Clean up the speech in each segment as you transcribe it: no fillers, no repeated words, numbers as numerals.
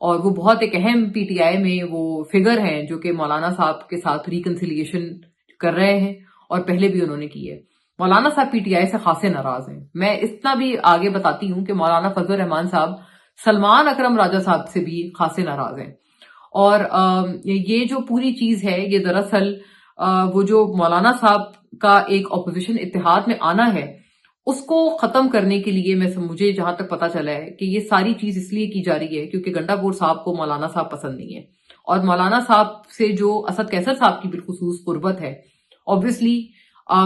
اور وہ بہت ایک اہم پی ٹی آئی میں وہ فگر ہیں جو کہ مولانا صاحب کے ساتھ ریکنسیلیشن کر رہے ہیں، اور پہلے بھی انہوں نے کی ہے۔ مولانا صاحب پی ٹی آئی سے خاصے ناراض ہیں۔ میں اتنا بھی آگے بتاتی ہوں کہ مولانا فضل الرحمان صاحب سلمان اکرم راجہ صاحب سے بھی خاصے ناراض ہیں، اور یہ جو پوری چیز ہے یہ دراصل وہ جو مولانا صاحب کا ایک اپوزیشن اتحاد میں آنا ہے اس کو ختم کرنے کے لیے مجھے جہاں تک پتا چلا ہے کہ یہ ساری چیز اس لیے کی جا رہی ہے کیونکہ گنڈا پور صاحب کو مولانا صاحب پسند نہیں ہے، اور مولانا صاحب سے جو اسد کیسر صاحب کی بالخصوص قربت ہے obviously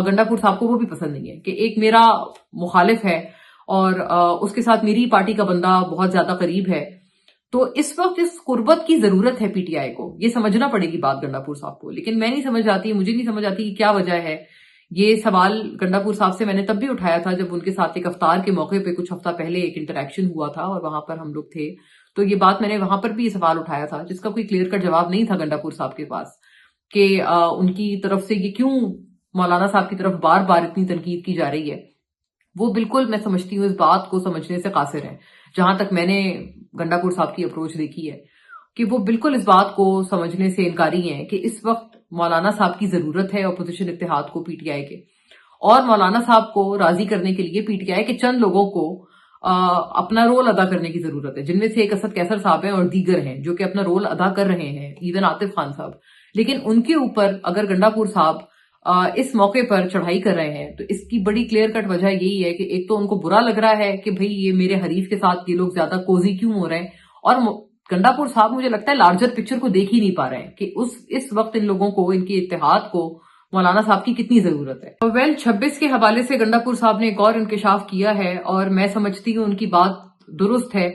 گنڈا پور صاحب کو وہ بھی پسند نہیں ہے کہ ایک میرا مخالف ہے اور اس کے ساتھ میری پارٹی کا بندہ بہت زیادہ قریب ہے، تو اس وقت اس قربت کی ضرورت ہے پی ٹی آئی کو، یہ سمجھنا پڑے گی بات گنڈا پور صاحب کو۔ لیکن میں نہیں سمجھ آتی، مجھے نہیں سمجھ آتی کہ کیا وجہ ہے۔ یہ سوال گنڈا پور صاحب سے میں نے تب بھی اٹھایا تھا جب ان کے ساتھ ایک افطار کے موقع پہ کچھ ہفتہ پہلے ایک انٹریکشن ہوا تھا اور وہاں پر ہم لوگ تھے، تو یہ بات میں نے وہاں پر بھی یہ سوال اٹھایا تھا جس کا کوئی کلیئر کٹ جواب نہیں تھا گنڈا پور صاحب کے پاس کہ ان کی طرف سے یہ کیوں مولانا صاحب کی طرف بار بار اتنی تنقید کی جا رہی ہے۔ وہ بالکل میں سمجھتی ہوں اس بات کو سمجھنے سے قاصر ہیں، جہاں تک میں نے گنڈا پور صاحب کی اپروچ دیکھی ہے کہ وہ بالکل اس بات کو سمجھنے سے انکاری ہیں کہ اس وقت مولانا صاحب کی ضرورت ہے اپوزیشن اتحاد کو پی ٹی آئی کے، اور مولانا صاحب کو راضی کرنے کے لیے پی ٹی آئی کے چند لوگوں کو اپنا رول ادا کرنے کی ضرورت ہے، جن میں سے ایک اسد کیسر صاحب ہیں اور دیگر ہیں جو کہ اپنا رول ادا کر رہے ہیں، ایون عاطف خان صاحب۔ لیکن ان کے اوپر اگر گنڈا پور صاحب اس موقع پر چڑھائی کر رہے ہیں تو اس کی بڑی کلیئر کٹ وجہ یہی ہے کہ ایک تو ان کو برا لگ رہا ہے کہ بھئی یہ میرے حریف کے ساتھ یہ لوگ زیادہ کوزی کیوں ہو رہے ہیں، اور گنڈا پور صاحب مجھے لگتا ہے لارجر پکچر کو دیکھ ہی نہیں پا رہے ہیں کہ اس وقت ان لوگوں کو، ان کے اتحاد کو مولانا صاحب کی کتنی ضرورت ہے۔ 26 کے حوالے سے گنڈا پور صاحب نے ایک اور انکشاف کیا ہے اور میں سمجھتی ہوں ان کی بات درست ہے۔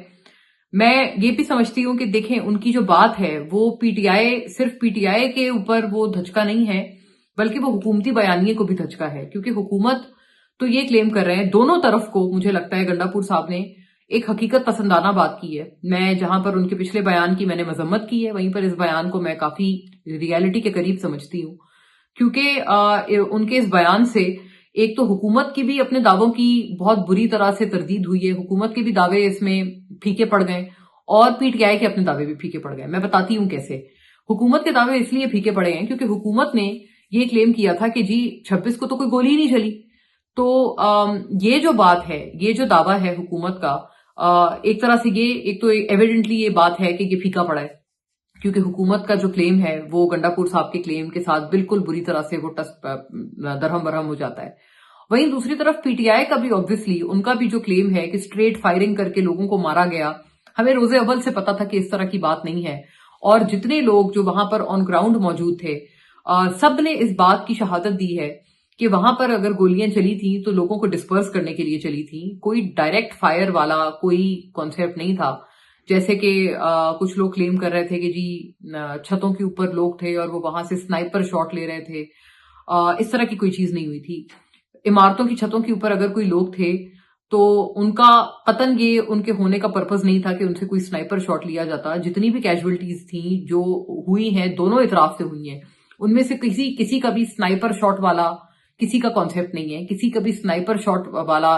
میں یہ بھی سمجھتی ہوں کہ دیکھیں ان کی جو بات ہے وہ پی ٹی آئی، صرف پی ٹی آئی کے اوپر وہ دھچکا نہیں ہے بلکہ وہ حکومتی بیانیے کو بھی دھچکا ہے، کیونکہ حکومت تو یہ کلیم کر رہے ہیں دونوں طرف کو، مجھے لگتا ہے گنڈا پور صاحب نے ایک حقیقت پسندانہ بات کی ہے۔ میں جہاں پر ان کے پچھلے بیان کی میں نے مذمت کی ہے، وہیں پر اس بیان کو میں کافی ریالٹی کے قریب سمجھتی ہوں، کیونکہ ان کے اس بیان سے ایک تو حکومت کی بھی اپنے دعووں کی بہت بری طرح سے تردید ہوئی ہے، حکومت کے بھی دعوے اس میں پھیکے پڑ گئے اور پی ٹی آئی کے اپنے دعوے بھی پھیکے پڑ گئے۔ میں بتاتی ہوں کیسے۔ حکومت کے دعوے اس لیے پھیکے پڑے ہیں کیونکہ حکومت نے یہ کلیم کیا تھا کہ جی 26 کو تو کوئی گولی نہیں چلی، تو یہ جو بات ہے، یہ جو دعویٰ ہے حکومت کا، ایک طرح سے یہ ایک تو ایویڈنٹلی یہ بات ہے کہ یہ پھیکا پڑا ہے، کیونکہ حکومت کا جو کلیم ہے وہ گنڈا پور صاحب کے کلیم کے ساتھ بالکل بری طرح سے وہ درہم برہم ہو جاتا ہے۔ وہیں دوسری طرف پی ٹی آئی کا بھی obviously ان کا بھی جو کلیم ہے کہ اسٹریٹ فائرنگ کر کے لوگوں کو مارا گیا، ہمیں روز اول سے پتا تھا کہ اس طرح کی بات نہیں ہے، اور جتنے لوگ جو وہاں پر آن گراؤنڈ موجود تھے سب نے اس بات کی شہادت دی ہے کہ وہاں پر اگر گولیاں چلی تھیں تو لوگوں کو ڈسپرس کرنے کے لیے چلی تھیں، کوئی ڈائریکٹ فائر والا کوئی کانسیپٹ نہیں تھا، جیسے کہ کچھ لوگ کلیم کر رہے تھے کہ جی چھتوں کے اوپر لوگ تھے اور وہ وہاں سے سنائپر شاٹ لے رہے تھے، اس طرح کی کوئی چیز نہیں ہوئی تھی۔ عمارتوں کی چھتوں کے اوپر اگر کوئی لوگ تھے تو ان کا قطعاً یہ ان کے ہونے کا پرپز نہیں تھا کہ ان سے کوئی سنائپر شاٹ لیا جاتا۔ جتنی بھی کیجویلٹیز تھیں جو ہوئی ہیں دونوں اطراف سے ہوئی ہیں، ان میں سے کسی کا بھی سنائپر شاٹ والا کسی کا کانسیپٹ نہیں ہے، کسی کا بھی سنائپر شاٹ والا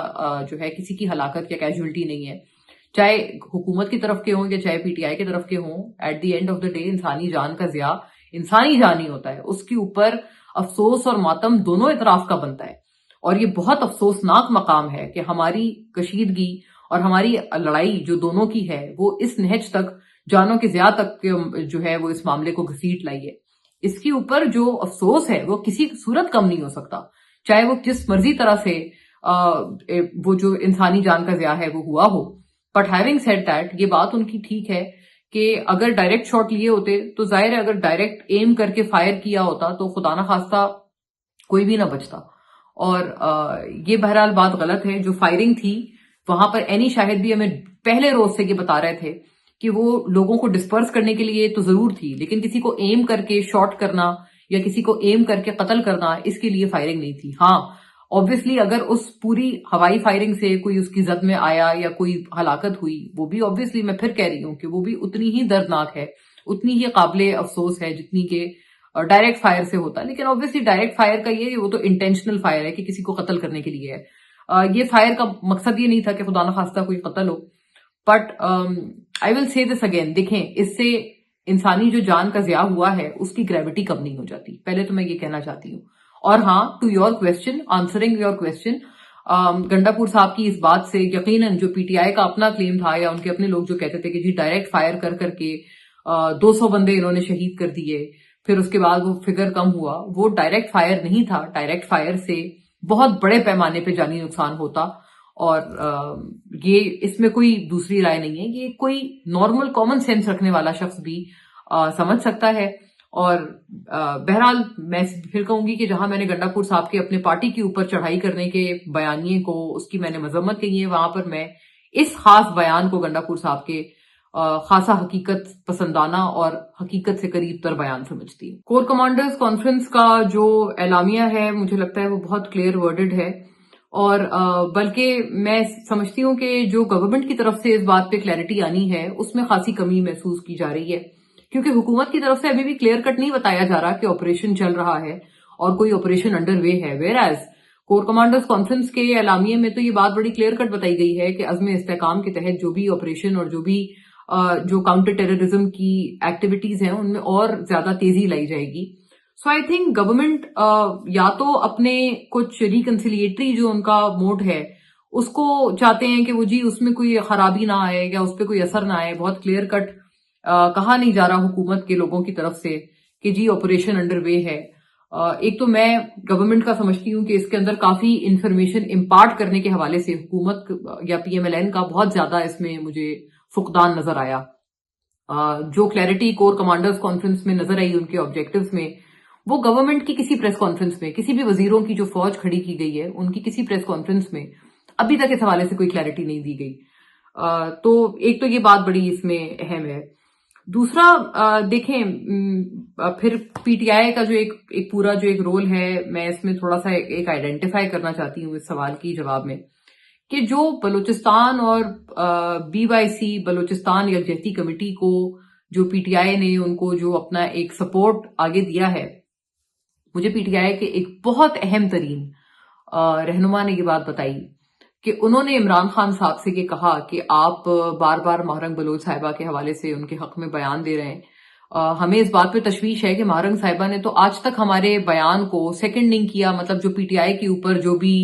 جو ہے کسی کی ہلاکت یا کیجویلٹی نہیں ہے، چاہے حکومت کی طرف کے ہوں یا چاہے پی ٹی آئی کی طرف کے ہوں۔ At the end of the day انسانی جان کا ضیاع انسانی جان ہی ہوتا ہے، اس کے اوپر افسوس اور ماتم دونوں اطراف کا بنتا ہے، اور یہ بہت افسوسناک مقام ہے کہ ہماری کشیدگی اور ہماری لڑائی جو دونوں کی ہے وہ اس نہج تک، جانوں کے ضیاع تک جو ہے وہ اس معاملے کو گھسیٹ لائی ہے۔ اس کے اوپر جو افسوس ہے وہ کسی صورت کم نہیں ہو سکتا، چاہے وہ جس مرضی طرح سے وہ جو انسانی جان کا ضیاع ہے وہ ہوا ہو۔ بٹ ہیونگ سیڈ دیٹ، یہ بات ان کی ٹھیک ہے کہ اگر ڈائریکٹ شاٹ لیے ہوتے تو ظاہر ہے اگر ڈائریکٹ ایم کر کے فائر کیا ہوتا تو خدا نہ خواستہ کوئی بھی نہ بچتا، اور یہ بہرحال بات غلط ہے۔ جو فائرنگ تھی وہاں پر اینی شاہد بھی ہمیں پہلے روز سے یہ بتا رہے تھے کہ وہ لوگوں کو ڈسپرس کرنے کے لیے تو ضرور تھی، لیکن کسی کو ایم کر کے شاٹ کرنا یا کسی کو ایم کر کے قتل کرنا اس کے لیے فائرنگ نہیں تھی۔ ہاں obviously اگر اس پوری ہوائی فائرنگ سے کوئی اس کی زد میں آیا یا کوئی ہلاکت ہوئی، وہ بھی obviously میں پھر کہہ رہی ہوں کہ وہ بھی اتنی ہی دردناک ہے، اتنی ہی قابل افسوس ہے جتنی کہ ڈائریکٹ فائر سے ہوتا ہے۔ لیکن obviously ڈائریکٹ فائر کا یہ وہ تو انٹینشنل فائر ہے کہ کسی کو قتل کرنے کے لیے ہے، یہ فائر کا مقصد یہ نہیں تھا کہ خدا نخواستہ کوئی قتل ہو۔ But I will say this again, دیکھیں اس سے انسانی جو جان کا ضیاع ہوا ہے اس کی گریوٹی کم نہیں ہو جاتی، پہلے تو میں یہ کہنا چاہتی ہوں. اور ہاں، to your question, answering your question, Gandapur صاحب کی اس بات سے یقیناً جو پی ٹی آئی کا اپنا کلیم تھا یا ان کے اپنے لوگ جو کہتے تھے کہ جی ڈائریکٹ فائر کر کر کے 200 بندے انہوں نے شہید کر دیے، پھر اس کے بعد وہ فگر کم ہوا، وہ ڈائریکٹ فائر نہیں تھا. ڈائریکٹ فائر سے بہت بڑے پیمانے پہ جانی نقصان ہوتا، اور یہ اس میں کوئی دوسری رائے نہیں ہے، یہ کوئی نارمل کامن سینس رکھنے والا شخص بھی سمجھ سکتا ہے. اور بہرحال میں پھر کہوں گی کہ جہاں میں نے گنڈا پور صاحب کے اپنے پارٹی کے اوپر چڑھائی کرنے کے بیانیے کو اس کی میں نے مذمت کی ہے، وہاں پر میں اس خاص بیان کو گنڈا پور صاحب کے خاصا حقیقت پسندانہ اور حقیقت سے قریب تر بیان سمجھتی ہوں. کور کمانڈرز کانفرنس کا جو اعلامیہ ہے مجھے لگتا ہے وہ بہت کلیئر ورڈڈ ہے، اور بلکہ میں سمجھتی ہوں کہ جو گورنمنٹ کی طرف سے اس بات پہ کلیئرٹی آنی ہے اس میں خاصی کمی محسوس کی جا رہی ہے، کیونکہ حکومت کی طرف سے ابھی بھی کلیئر کٹ نہیں بتایا جا رہا کہ آپریشن چل رہا ہے اور کوئی آپریشن انڈر وے ہے. Where as corps commanders conference کے اعلامیے میں تو یہ بات بڑی کلیئر کٹ بتائی گئی ہے کہ عزم استحکام کے تحت جو بھی آپریشن اور جو کاؤنٹر ٹیررزم کی ایکٹیویٹیز ہیں ان میں اور زیادہ تیزی لائی جائے گی. سو آئی تھنک گورنمنٹ یا تو اپنے کچھ ریکنسیلیٹری جو ان کا موڈ ہے اس کو چاہتے ہیں کہ وہ جی اس میں کوئی خرابی نہ آئے یا اس پہ کوئی اثر نہ آئے. بہت کلیئر کٹ کہا نہیں جا رہا حکومت کے لوگوں کی طرف سے کہ جی آپریشن انڈر وے ہے. ایک تو میں گورنمنٹ کا سمجھتی ہوں کہ اس کے اندر کافی انفارمیشن امپارٹ کرنے کے حوالے سے حکومت یا پی ایم ایل این کا بہت زیادہ اس میں مجھے فقدان نظر آیا. جو کلیئرٹی کور کمانڈرز کانفرنس میں نظر آئی ان کے آبجیکٹوز میں، وہ گورنمنٹ کی کسی پریس کانفرنس میں کسی بھی وزیروں کی جو فوج کھڑی کی گئی ہے ان کی کسی پریس کانفرنس میں ابھی تک اس حوالے سے کوئی کلیئرٹی نہیں دی گئی. تو ایک تو یہ بات بڑی اس میں اہم ہے. دوسرا دیکھیں پھر پی ٹی آئی کا جو ایک پورا جو ایک رول ہے، میں اس میں تھوڑا سا ایک آئیڈینٹیفائی کرنا چاہتی ہوں اس سوال کی جواب میں، کہ جو بلوچستان اور بی وائی سی بلوچستان یکجہتی کمیٹی کو جو پی ٹی آئی نے ان کو جو اپنا ایک سپورٹ آگے دیا ہے، مجھے پی ٹی آئی کے ایک بہت اہم ترین رہنما نے یہ بات بتائی کہ انہوں نے عمران خان صاحب سے یہ کہا کہ آپ بار بار مہرنگ بلوچ صاحبہ کے حوالے سے ان کے حق میں بیان دے رہے ہیں. ہمیں اس بات پہ تشویش ہے کہ مہرنگ صاحبہ نے تو آج تک ہمارے بیان کو سیکنڈ نہیں کیا. مطلب جو پی ٹی آئی کے اوپر جو بھی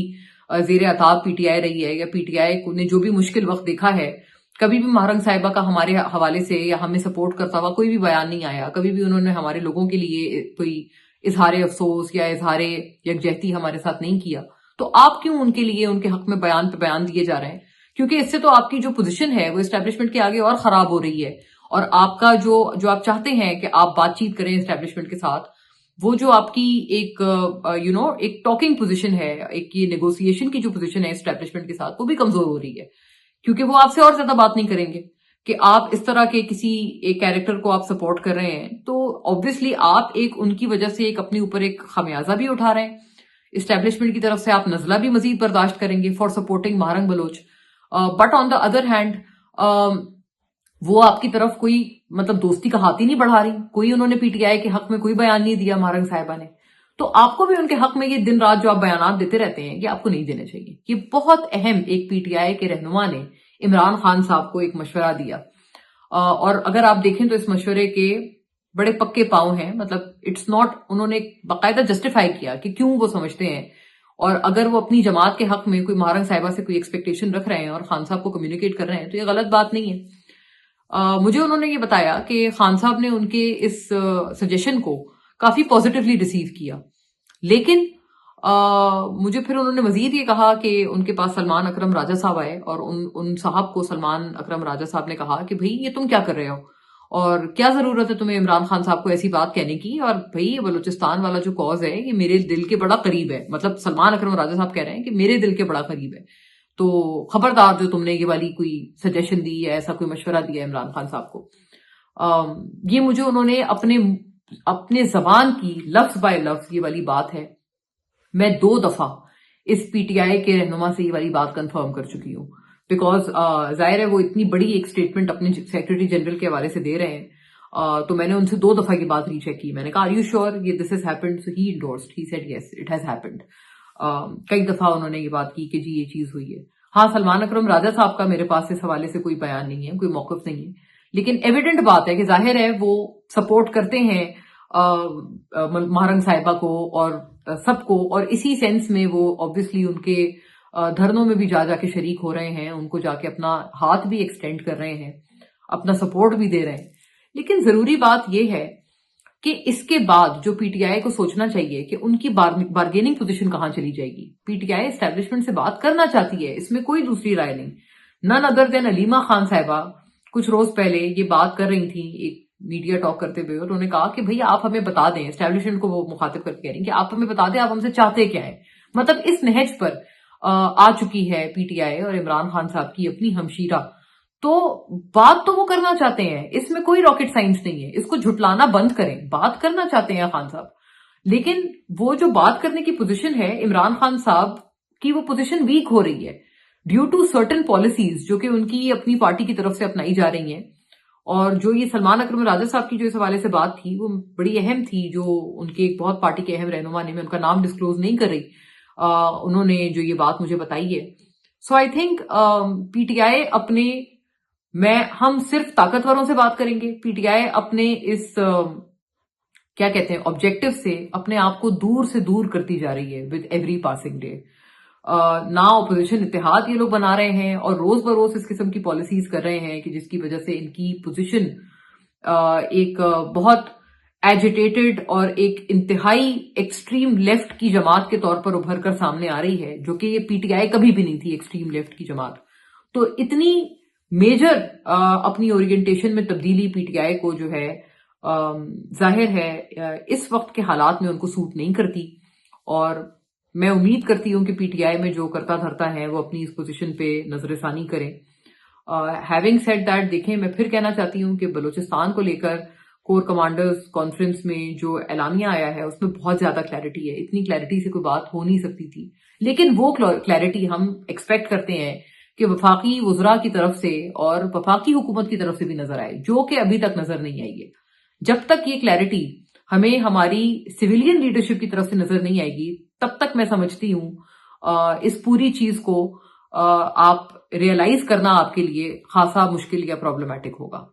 زیر عتاب پی ٹی آئی رہی ہے یا پی ٹی آئی نے جو بھی مشکل وقت دیکھا ہے، کبھی بھی مہرنگ صاحبہ کا ہمارے حوالے سے یا ہمیں سپورٹ کرتا ہوا کوئی بھی بیان نہیں آیا. کبھی بھی انہوں نے ہمارے لوگوں کے لیے کوئی اظہار افسوس یا اظہار یکجہتی ہمارے ساتھ نہیں کیا. تو آپ کیوں ان کے لیے ان کے حق میں بیان پہ بیان دیے جا رہے ہیں؟ کیونکہ اس سے تو آپ کی جو پوزیشن ہے وہ اسٹیبلشمنٹ کے آگے اور خراب ہو رہی ہے، اور آپ کا جو آپ چاہتے ہیں کہ آپ بات چیت کریں اسٹیبلشمنٹ کے ساتھ، وہ جو آپ کی ایک ایک ٹاکنگ پوزیشن ہے، ایک یہ نیگوسیشن کی جو پوزیشن ہے اسٹیبلشمنٹ کے ساتھ، وہ بھی کمزور ہو رہی ہے، کیونکہ وہ آپ سے اور زیادہ بات نہیں کریں گے کہ آپ اس طرح کے کسی ایک کیریکٹر کو آپ سپورٹ کر رہے ہیں. تو آبویسلی آپ ایک ان کی وجہ سے ایک اپنے اوپر ایک خمیازہ بھی اٹھا رہے ہیں. اسٹیبلشمنٹ کی طرف سے آپ نزلہ بھی مزید برداشت کریں گے for supporting Mahrang Baloch. But on the other hand وہ آپ کی طرف کوئی مطلب دوستی کا ہاتھ ہی نہیں بڑھا رہی. کوئی انہوں نے پی ٹی آئی کے حق میں کوئی بیان نہیں دیا مہرنگ صاحبہ نے. تو آپ کو بھی ان کے حق میں یہ دن رات جو آپ بیانات دیتے رہتے ہیں یہ آپ کو نہیں دینے چاہیے. یہ بہت اہم ایک پی ٹی آئی کے رہنما نے عمران خان صاحب کو ایک مشورہ دیا، اور اگر آپ دیکھیں تو اس مشورے کے بڑے پکے پاؤں ہیں. مطلب اٹس ناٹ، انہوں نے باقاعدہ جسٹیفائی کیا کہ کیوں وہ سمجھتے ہیں، اور اگر وہ اپنی جماعت کے حق میں کوئی مہرنگ صاحبہ سے کوئی ایکسپیکٹیشن رکھ رہے ہیں اور خان صاحب کو کمیونیکیٹ کر رہے ہیں تو یہ غلط بات نہیں ہے. مجھے انہوں نے یہ بتایا کہ خان صاحب نے ان کے اس سجیشن کو کافی پازیٹیولی ریسیو کیا، لیکن مجھے پھر انہوں نے مزید یہ کہا کہ ان کے پاس سلمان اکرم راجہ صاحب آئے، اور ان صاحب کو سلمان اکرم راجہ صاحب نے کہا کہ بھئی یہ تم کیا کر رہے ہو، اور کیا ضرورت ہے تمہیں عمران خان صاحب کو ایسی بات کہنے کی، اور بھئی یہ بلوچستان والا جو کاز ہے یہ میرے دل کے بڑا قریب ہے. مطلب سلمان اکرم راجہ صاحب کہہ رہے ہیں کہ میرے دل کے بڑا قریب ہے، تو خبردار جو تم نے یہ والی کوئی سجیشن دی یا ایسا کوئی مشورہ دیا عمران خان صاحب کو. یہ مجھے انہوں نے اپنے زبان کی لفظ بائی لفظ یہ والی بات ہے. میں 2 دفعہ اس پی ٹی آئی کے رہنما سے یہ والی بات کنفرم کر چکی ہوں، بیکاز ظاہر ہے وہ اتنی بڑی ایک اسٹیٹمنٹ اپنے سیکرٹری جنرل کے حوالے سے دے رہے ہیں. تو میں نے ان سے 2 دفعہ کی بات ری چیک کی. میں نے کہا آر یو شیور یہ this has happened? So he endorsed, he said yes it has happened. کئی دفعہ انہوں نے یہ بات کی کہ جی یہ چیز ہوئی ہے. ہاں، سلمان اکرم راجہ صاحب کا میرے پاس اس حوالے سے کوئی بیان نہیں ہے، کوئی موقف نہیں ہے. لیکن ایویڈنٹ بات ہے کہ ظاہر ہے وہ سپورٹ کرتے ہیں مہرنگ صاحبہ کو اور سب کو، اور اسی سینس میں وہ آبویسلی ان کے دھرنوں میں بھی جا کے شریک ہو رہے ہیں، ان کو جا کے اپنا ہاتھ بھی ایکسٹینڈ کر رہے ہیں، اپنا سپورٹ بھی دے رہے ہیں. لیکن ضروری بات یہ ہے کہ اس کے بعد جو پی ٹی آئی کو سوچنا چاہیے کہ ان کی بارگیننگ پوزیشن کہاں چلی جائے گی. پی ٹی آئی اسٹیبلشمنٹ سے بات کرنا چاہتی ہے، اس میں کوئی دوسری رائے نہیں. نن ادر دین علیمہ خان صاحبہ کچھ روز پہلے یہ بات کر رہی تھیں ایک میڈیا ٹاک کرتے ہوئے، اور انہوں نے کہا کہ بھئی آپ ہمیں بتا دیں، اسٹیبلشمنٹ کو وہ مخاطب کر کے کہہ رہی ہیں کہ آپ ہمیں بتا دیں آپ ہم سے چاہتے کیا ہے. مطلب اس نہج پر آ چکی ہے پی ٹی آئی اور عمران خان صاحب کی اپنی ہمشیرہ. تو بات تو وہ کرنا چاہتے ہیں، اس میں کوئی راکٹ سائنس نہیں ہے، اس کو جھٹلانا بند کریں. بات کرنا چاہتے ہیں خان صاحب، لیکن وہ جو بات کرنے کی پوزیشن ہے عمران خان صاحب کی، وہ پوزیشن ویک ہو رہی ہے ڈیو ٹو سرٹن پالیسیز جو کہ ان کی اپنی پارٹی کی طرف سے اپنائی جا رہی ہیں. اور جو یہ سلمان اکرم راجہ صاحب کی جو اس حوالے سے بات تھی وہ بڑی اہم تھی، جو ان کے ایک بہت پارٹی کے اہم رہنما نے، میں ان کا نام ڈسکلوز نہیں کر رہی، انہوں نے جو یہ بات مجھے بتائی ہے. سو I think P T I اپنے، ہم صرف طاقتوروں سے بات کریں گے، پی ٹی آئی اپنے اس کیا کہتے ہیں آبجیکٹو سے اپنے آپ کو دور سے دور کرتی جا رہی ہے ود ایوری پاسنگ ڈے. نہ اپوزیشن اتحاد یہ لوگ بنا رہے ہیں اور روز بروز اس قسم کی پالیسیز کر رہے ہیں کہ جس کی وجہ سے ان کی پوزیشن ایک بہت ایجیٹیٹڈ اور ایک انتہائی ایکسٹریم لیفٹ کی جماعت کے طور پر ابھر کر سامنے آ رہی ہے، جو کہ یہ پی ٹی آئی کبھی بھی نہیں تھی ایکسٹریم لیفٹ کی جماعت. تو اتنی میجر اپنی اورینٹیشن میں تبدیلی پی ٹی آئی کو جو ہے ظاہر ہے اس وقت کے حالات میں ان کو سوٹ نہیں کرتی. اور میں امید کرتی ہوں کہ پی ٹی آئی میں جو کرتا دھرتا ہے وہ اپنی اس پوزیشن پہ نظر ثانی کریں. ہیونگ سیڈ دیٹ، دیکھیں میں پھر کہنا چاہتی ہوں کہ بلوچستان کو لے کر کور کمانڈرز کانفرنس میں جو اعلامیہ آیا ہے اس میں بہت زیادہ کلیئرٹی ہے. اتنی کلیئرٹی سے کوئی بات ہو نہیں سکتی تھی، لیکن وہ کلیئرٹی ہم ایکسپیکٹ کرتے ہیں کہ وفاقی وزراء کی طرف سے اور وفاقی حکومت کی طرف سے بھی نظر آئے، جو کہ ابھی تک نظر نہیں آئی ہے. جب تک یہ کلیئرٹی ہمیں ہماری سویلین لیڈرشپ کی طرف سے نظر نہیں آئے گی، تب تک میں سمجھتی ہوں اس پوری چیز کو آپ ریئلائز کرنا آپ کے لیے خاصا مشکل یا پرابلمٹک ہوگا.